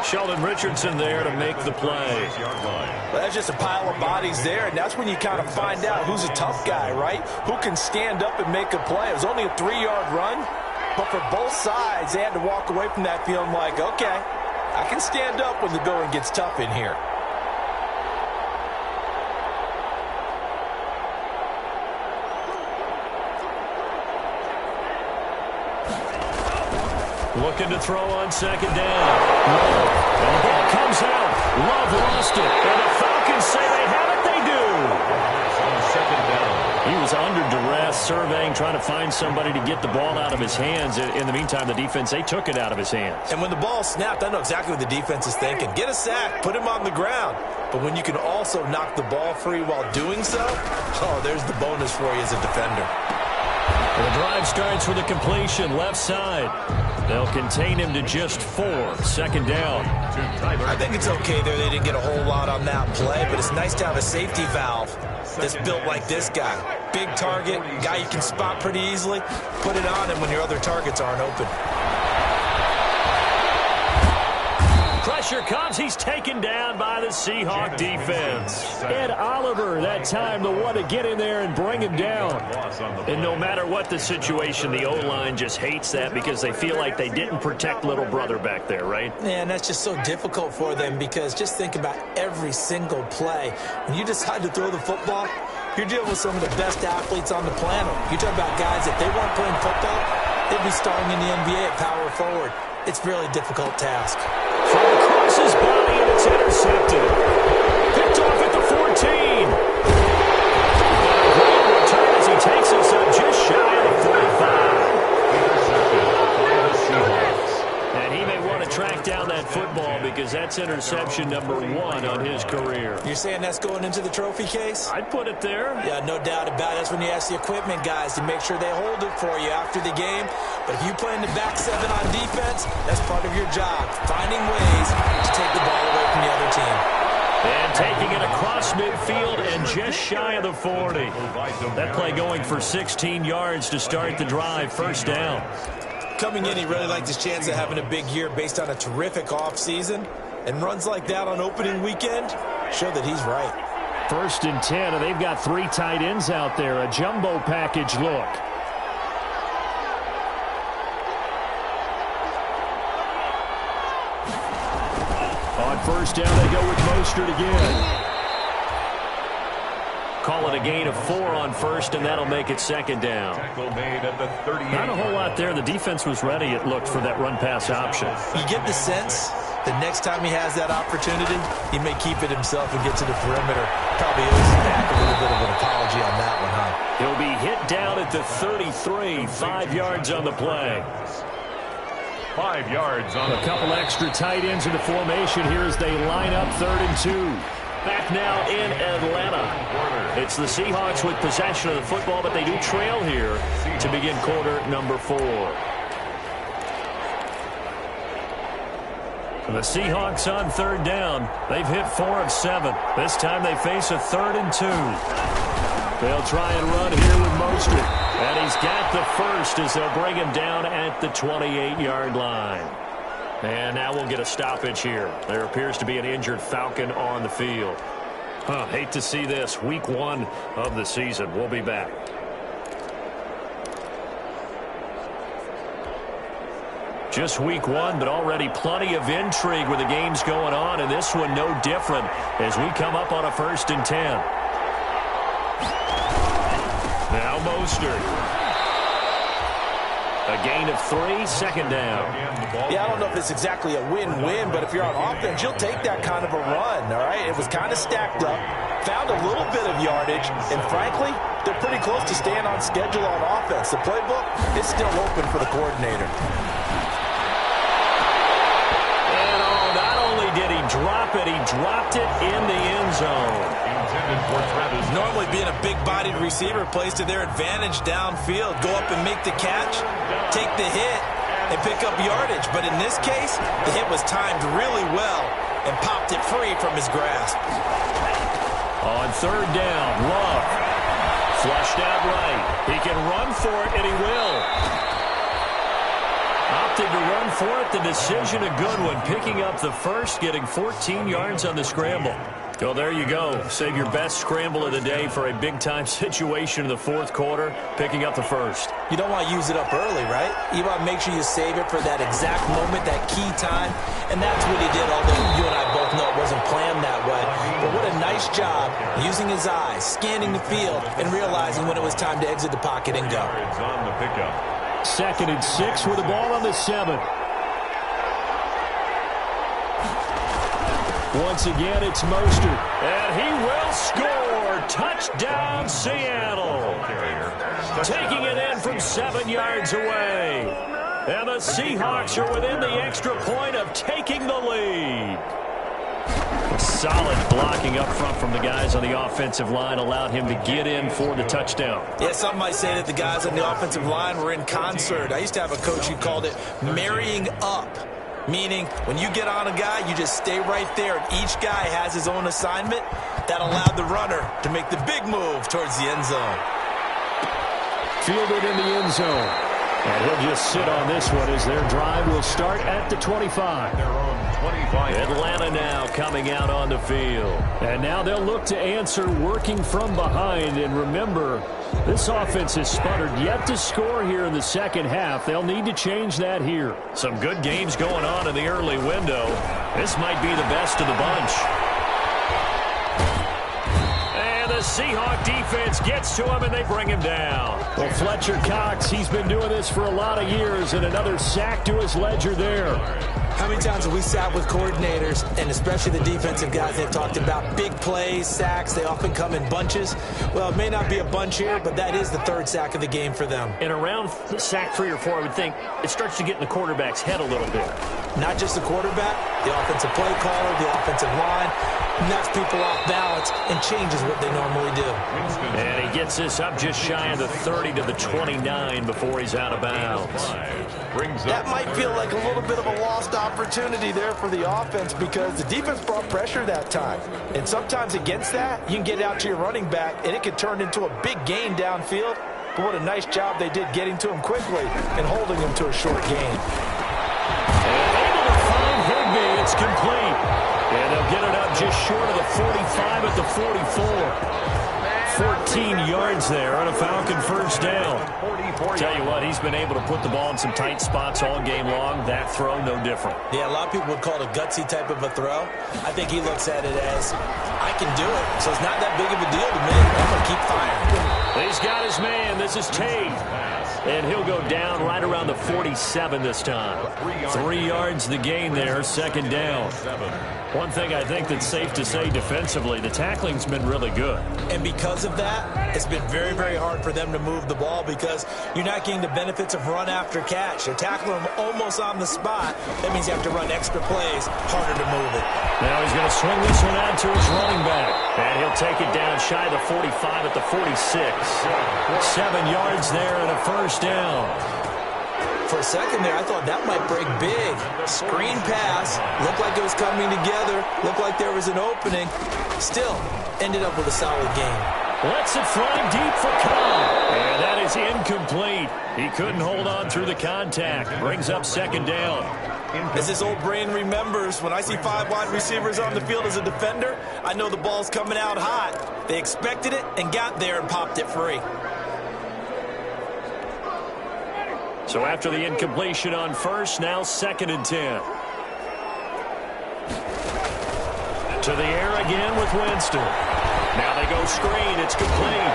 Sheldon Richardson there to make the play. Well, that's just a pile of bodies there, and that's when you kind of find out who's a tough guy, right? Who can stand up and make a play. It was only a 3-yard run, but for both sides, they had to walk away from that feeling like, okay, I can stand up when the going gets tough in here. Looking to throw on second down. And the ball comes out. Love lost it. And the Falcons say they have it. They do. On second down. He was under duress, surveying, trying to find somebody to get the ball out of his hands. In the meantime, the defense, they took it out of his hands. And when the ball snapped, I know exactly what the defense is thinking. Get a sack, put him on the ground. But when you can also knock the ball free while doing so, oh, there's the bonus for you as a defender. The drive starts with a completion left side. They'll contain him to just 4. Second down. I think it's okay there. They didn't get a whole lot on that play, but it's nice to have a safety valve that's built like this guy. Big target, guy you can spot pretty easily. Put it on him when your other targets aren't open. Pressure comes. He's taken down by the Seahawk defense. Ed Oliver, that time, the one to get in there and bring him down. And no matter what the situation, the O-line just hates that because they feel like they didn't protect little brother back there, right? Yeah, and that's just so difficult for them because just think about every single play. When you decide to throw the football, you're dealing with some of the best athletes on the planet. You talk about guys, if they weren't playing football, they'd be starting in the NBA at power forward. It's a really difficult task. From across his body, and it's intercepted. Picked off at the 14. A great return as he takes us up just shy of the 45. And he may want to track down that football because because that's interception number 1 on his career. You're saying that's going into the trophy case? I'd put it there. Yeah, no doubt about it. That's when you ask the equipment guys to make sure they hold it for you after the game. But if you play in the back 7 on defense, that's part of your job, finding ways to take the ball away from the other team. And taking it across midfield and just shy of the 40. That play going for 16 yards to start the drive. First down. Coming in, he really liked his chance of having a big year based on a terrific offseason. And runs like that on opening weekend show that he's right. 1st and 10, and they've got 3 tight ends out there. A jumbo package look. On 1st down, they go with Mostert again. Call it a gain of 4 on 1st, and that'll make it 2nd down. Not a whole lot there. The defense was ready, it looked, for that run-pass option. You get the sense the next time he has that opportunity, he may keep it himself and get to the perimeter. Probably owes back a little bit of an apology on that one, huh? He'll be hit down at the 33, 5 yards on the play. 5 yards on a couple extra tight ends in the formation here as they line up 3rd and 2. Back now in Atlanta. It's the Seahawks with possession of the football, but they do trail here to begin quarter number 4. The Seahawks on 3rd down. They've hit 4 of 7. This time they face a 3rd and 2. They'll try and run here with Mostert. And he's got the first as they'll bring him down at the 28-yard line. And now we'll get a stoppage here. There appears to be an injured Falcon on the field. Hate to see this. Week 1 of the season. We'll be back. Just week 1, but already plenty of intrigue with the games going on, and this one no different as we come up on a 1st and 10. Now Mostert. A gain of 3, 2nd down. Yeah, I don't know if it's exactly a win-win, but if you're on offense, you'll take that kind of a run, all right? It was kind of stacked up, found a little bit of yardage, and frankly, they're pretty close to staying on schedule on offense. The playbook is still open for the coordinator. And not only did he drop it, he dropped it in the end zone. Normally being a big-bodied receiver plays to their advantage downfield. Go up and make the catch, take the hit, and pick up yardage. But in this case, the hit was timed really well and popped it free from his grasp. On 3rd down, Love. Flushed out right. He can run for it, and he will. Opted to run for it. The decision a good one. Picking up the first, getting 14 yards on the scramble. Well, there you go. Save your best scramble of the day for a big-time situation in the 4th quarter, picking up the first. You don't want to use it up early, right? You want to make sure you save it for that exact moment, that key time, and that's what he did, although you and I both know it wasn't planned that way. But what a nice job using his eyes, scanning the field, and realizing when it was time to exit the pocket and go. On the pickup. 2nd and 6 with the ball on the 7. Once again, it's Mostert. And he will score. Touchdown, Seattle. Taking it in from 7 yards away. And the Seahawks are within the extra point of taking the lead. Solid blocking up front from the guys on the offensive line allowed him to get in for the touchdown. Yeah, some might say that the guys on the offensive line were in concert. I used to have a coach who called it marrying up. Meaning, when you get on a guy, you just stay right there, and each guy has his own assignment. That allowed the runner to make the big move towards the end zone. Fielded in the end zone. And he'll just sit on this one as their drive will start at the 25. Atlanta now coming out on the field. And now they'll look to answer working from behind. And remember, this offense has sputtered yet to score here in the 2nd half. They'll need to change that here. Some good games going on in the early window. This might be the best of the bunch. And the Seahawk defense gets to him, and they bring him down. Well, Fletcher Cox, he's been doing this for a lot of years, and another sack to his ledger there. How many times have we sat with coordinators, and especially the defensive guys, they've talked about big plays, sacks. They often come in bunches. Well, it may not be a bunch here, but that is the third sack of the game for them. And around sack 3 or 4, I would think it starts to get in the quarterback's head a little bit. Not just the quarterback, the offensive play caller, the offensive line, knocks people off balance and changes what they normally do. And he gets this up just shy of the 30 to the 29 before he's out of bounds. That might feel like a little bit of a lost opportunity there for the offense because the defense brought pressure that time. And sometimes against that, you can get out to your running back, and it could turn into a big gain downfield. But what a nice job they did getting to him quickly and holding him to a short gain. And able to find Higbee. It's complete. And they'll get it up just short of the 45 at the 44. 14 yards there on a Falcon first down. Tell you what, he's been able to put the ball in some tight spots all game long. That throw, no different. Yeah, a lot of people would call it a gutsy type of a throw. I think he looks at it as, I can do it, so it's not that big of a deal to me. I'm going to keep firing. He's got his man. This is Tate. And he'll go down right around the 47 this time. 3 yards the gain there, second down. One thing I think that's safe to say defensively, the tackling's been really good. And because of that, it's been very, very hard for them to move the ball because you're not getting the benefits of run after catch. They're tackling them almost on the spot. That means you have to run extra plays, harder to move it. Now he's going to swing this one out to his running back. And he'll take it down shy of the 45 at the 46. 7 yards there and a first down. For a second there, I thought that might break big. Screen pass. Looked like it was coming together. Looked like there was an opening. Still, ended up with a solid game. Lets it fly deep for Cobb. And that is incomplete. He couldn't hold on through the contact. Brings up second down. As this old brain remembers, when I see 5 wide receivers on the field as a defender, I know the ball's coming out hot. They expected it and got there and popped it free. So after the incompletion on first, now second and 10. To the air again with Winston. Now they go screen. It's complete.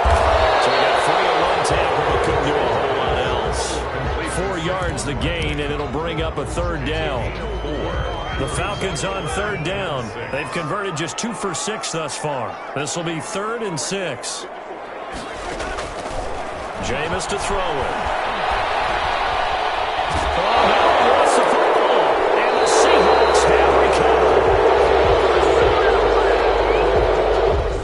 So we got 3-1 Tampa, but couldn't do a whole lot else. 4 yards the gain, and it'll bring up a third down. The Falcons on third down. They've converted just 2 for 6 thus far. This will be 3rd and 6. Jameis to throw it. Oh, no, he lost the football. And the Seahawks have recovered.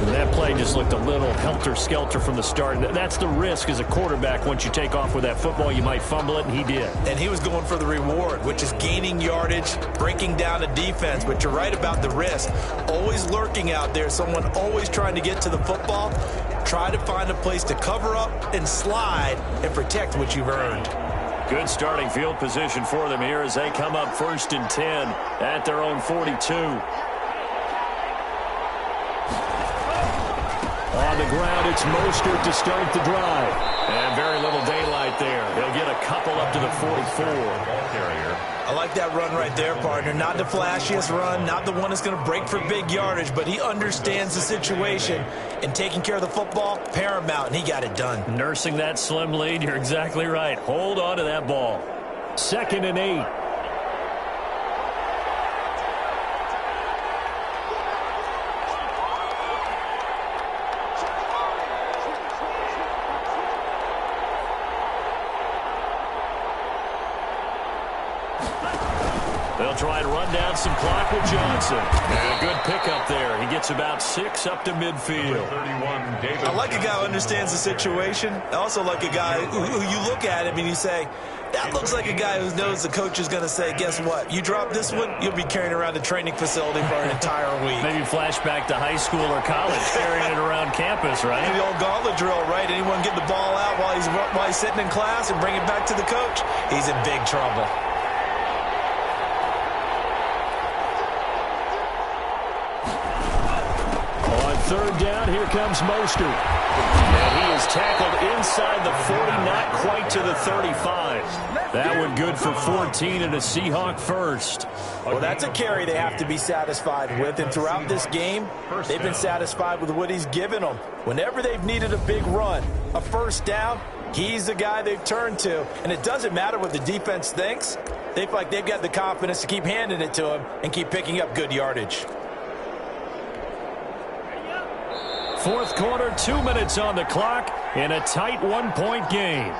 And that play just looked a little helter-skelter from the start. That's the risk as a quarterback. Once you take off with that football, you might fumble it, and he did. And he was going for the reward, which is gaining yardage, breaking down a defense. But you're right about the risk. Always lurking out there, someone always trying to get to the football. Try to find a place to cover up and slide and protect what you've earned. Good starting field position for them here as they come up 1st and 10 at their own 42. On the ground, it's Mostert to start the drive. And very little daylight there. He'll get a couple up to the 44. I like that run right there, partner. Not the flashiest run, not the one that's going to break for big yardage, but he understands the situation, and taking care of the football, paramount, and he got it done. Nursing that slim lead, you're exactly right. Hold on to that ball. 2nd and 8. They'll try and run down some clock with Johnson. And a good pickup there. He gets about 6 up to midfield. I like a guy who understands the situation. I also like a guy who you look at him and you say, that looks like a guy who knows the coach is going to say, guess what? You drop this one, you'll be carrying around a training facility for an entire week. Maybe flashback to high school or college, carrying it around campus, right? The old gauntlet drill, right? Anyone get the ball out while he's sitting in class and bring it back to the coach? He's in big trouble. third down. Here comes Mostert. And he is tackled inside the 40, not quite to the 35. That one good for 14 and a Seahawk first. Well, that's a carry they have to be satisfied with. And throughout this game, they've been satisfied with what he's given them. Whenever they've needed a big run, a first down, he's the guy they've turned to. And it doesn't matter what the defense thinks. They feel like they've got the confidence to keep handing it to him and keep picking up good yardage. Fourth quarter, 2 minutes on the clock in a tight one-point game.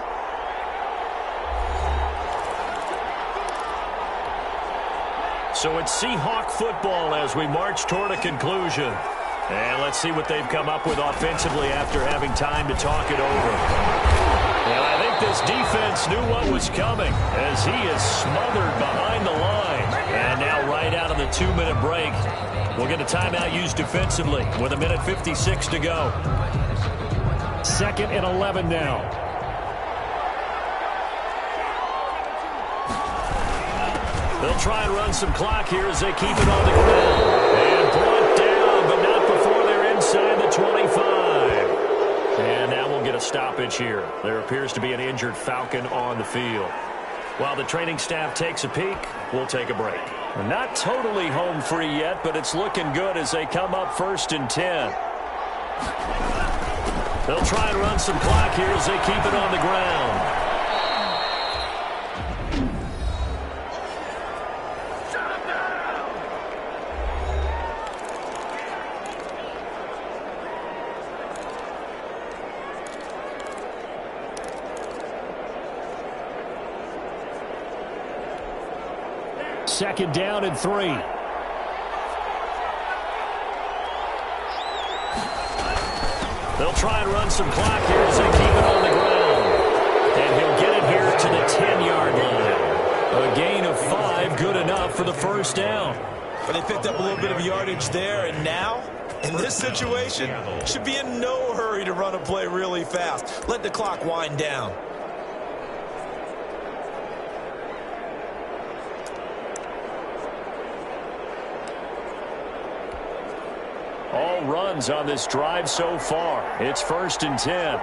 So it's Seahawk football as we march toward a conclusion. And let's see what they've come up with offensively after having time to talk it over. And I think this defense knew what was coming as he is smothered behind the line. And now right out of the 2-minute break, we'll get a timeout used defensively with 1:56 to go. 2nd and 11 now. They'll try and run some clock here as they keep it on the ground. And brought down, but not before they're inside the 25. And now we'll get a stoppage here. There appears to be an injured Falcon on the field. While the training staff takes a peek, we'll take a break. Not totally home free yet, but it's looking good as they come up 1st and 10. They'll try and run some clock here as they keep it on the ground. Second down and 3. They'll try and run some clock here as they keep it on the ground. And he'll get it here to the 10-yard line. A gain of 5, good enough for the first down. But they picked up a little bit of yardage there, and now, in this situation, should be in no hurry to run a play really fast. Let the clock wind down. All runs on this drive so far. It's 1st and 10.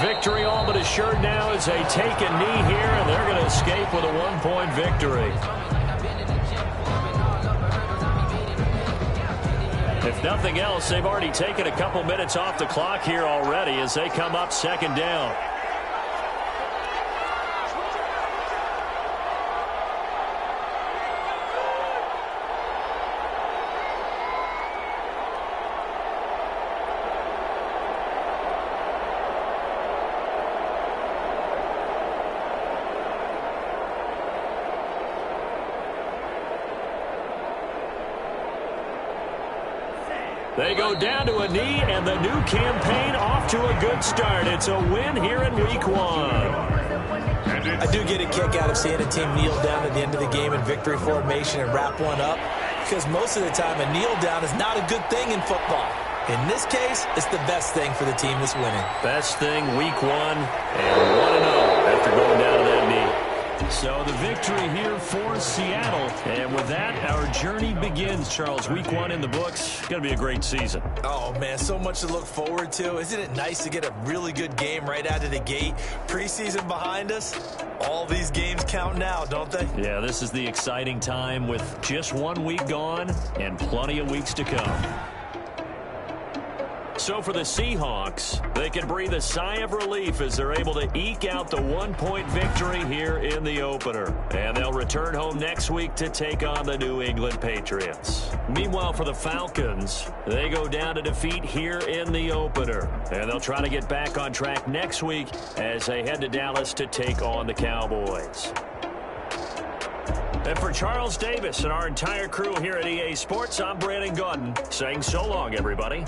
Victory all but assured now as they take a knee here, and they're going to escape with a 1-point victory. If nothing else, they've already taken a couple minutes off the clock here already as they come up 2nd down. They go down to a knee, and the new campaign off to a good start. It's a win here in Week 1. I do get a kick out of seeing a team kneel down at the end of the game in victory formation and wrap one up, because most of the time a kneel down is not a good thing in football. In this case, it's the best thing for the team that's winning. Best thing, Week 1, and 1-0 after going down to that knee. So the victory here for Seattle. And with that, our journey begins, Charles. Week 1 in the books. Going to be a great season. Oh, man, so much to look forward to. Isn't it nice to get a really good game right out of the gate? Preseason behind us. All these games count now, don't they? Yeah, this is the exciting time with just 1 week gone and plenty of weeks to come. So for the Seahawks, they can breathe a sigh of relief as they're able to eke out the 1-point victory here in the opener. And they'll return home next week to take on the New England Patriots. Meanwhile, for the Falcons, they go down to defeat here in the opener. And they'll try to get back on track next week as they head to Dallas to take on the Cowboys. And for Charles Davis and our entire crew here at EA Sports, I'm Brandon Gaudin saying so long, everybody.